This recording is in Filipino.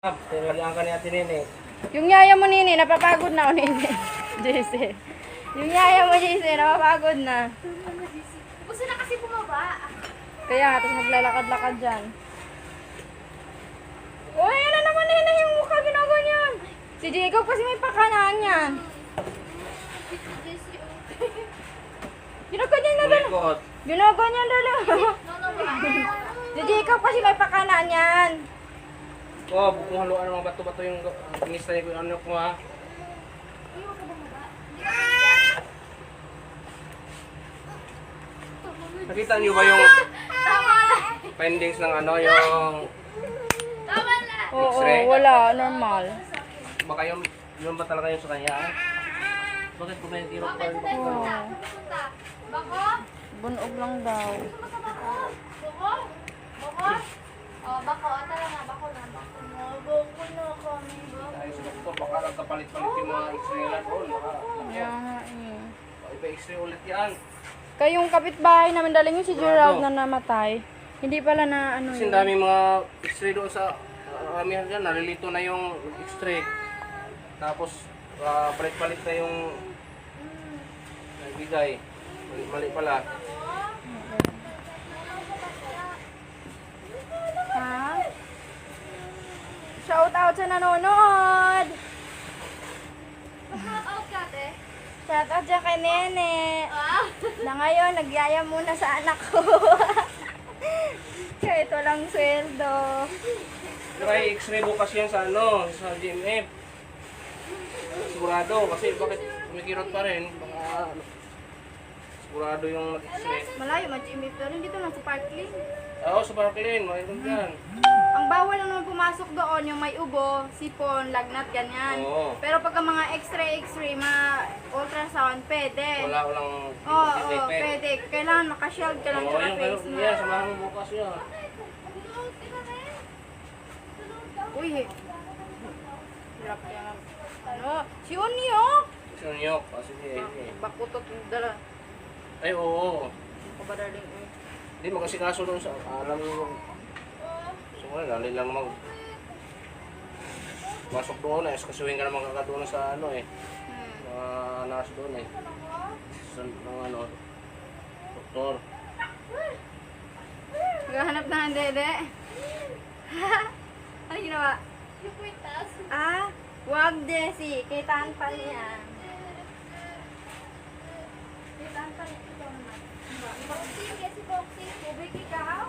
Tinalagaan ka ni Ate Nene. Yung yaya mo, Nini, napapagod na, o, Nini. JC. Yung yaya mo, JC, napapagod na. Gusto na kasi bumaba. Kaya, tapos maglalakad-lakad dyan. Uy, ano naman, Nini, yung mukha ginaganyan. Si Jacob kasi may pakanaan yan. Ginaganyan na dala. Ulikot. Ginaganyan dala. Si Jacob kasi may pakanaan yan. Oh, kung haluan ng mga bato-bato yung pinistay ko ano ko ha. Nakita niyo ba yung Tama lang. findings ng ano yung Tama lang. Oo, X-ray? wala. Normal. baka yun ba talaga yung sa kanya? Bakit ko may tiro pa rin Punta. ako? Punta. Bako? Bunog lang daw. Bako? Bako? Bako? Oh, bako. Tara nga, bako na. Bako na. Bako na kami. Ay, sa doktor, baka nagkapalit-palit yung mga x-ray nila doon. Kaya nga eh. Iba x-ray ulit yan. Kayong kapitbahay namin, daling yung si Gerald na namatay. Hindi pala na ano Kasi yun. daming mga x-ray doon sa ramihan dyan. Nalilito na yung x-ray. Tapos, palit-palit na yung nagbigay. Mali pala. Ha? Shout out sa nanonood! Shout out ka, te. Shout out dyan kay Nene. Ah? Na ngayon, nagyaya muna sa anak ko. Kahit walang sweldo. Try x-ray bukas yan sa ano, sa GMF. Sigurado, kasi bakit kumikirot pa rin. Baka sigurado yung x-ray. Malayo, mag-imip pero dito lang sa Parkland. Oo, sa Parkland, mayroon dyan. Ang bawal lang naman pumasok doon, yung may ubo, sipon, lagnat, ganyan. Oo. Pero pagka mga x-ray, mga ultrasound, pwede. Walang Oo, pwede. Kailangan makashield ka lang Oo, tsaka yung face ganun yan, mask. samahan mo bukas yan. Uy, hirap yan. Ano? Si Onyok! Gusto niyo, kasi Bakutot yung dala. Ay, oo. Ako ba darling? Hindi mo kasi kaso doon sa, alam mo, so dali lang mag pasok doon eh, kasuhin ka naman kakadoon sa ano eh, mga nurse doon eh, sa mga ano, doktor. Maghahanap na ang dede. Ano ginawa? Yung kwintas. Ah, wag Desi. Kitaan pa niya. Kitaan pa niya. Ito naman. Boxing, yes, boxing. Tubig ikaw?